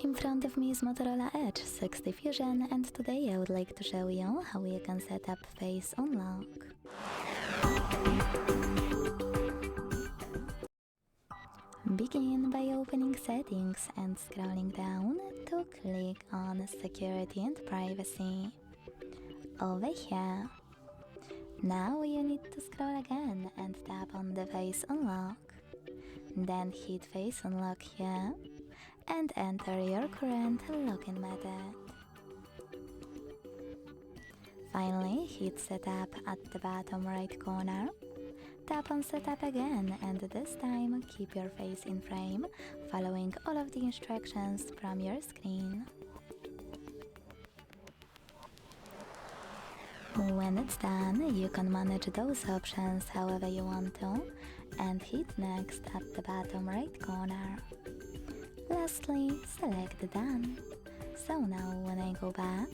In front of me is Motorola Edge 60 Fusion, and today I would like to show you how you can set up face unlock. Begin by opening settings and scrolling down to click on security and privacy. Over here. Now you need to scroll again and tap on the face unlock. Then hit face unlock here and enter your current login method. Finally, hit setup at the bottom right corner. Tap on setup again, and this time keep your face in frame, following all of the instructions from your screen. When it's done, you can manage those options however you want to, and hit next at the bottom right corner. Lastly, select done. So now when I go back,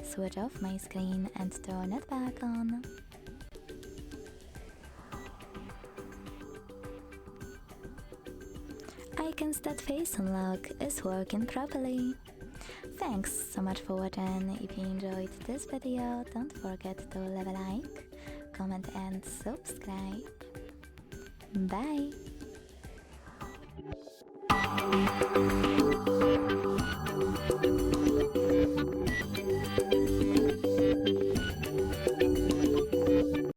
switch off my screen and turn it back on. Icons that face unlock is working properly. Thanks so much for watching. If you enjoyed this video, don't forget to leave a like, comment and subscribe. Bye!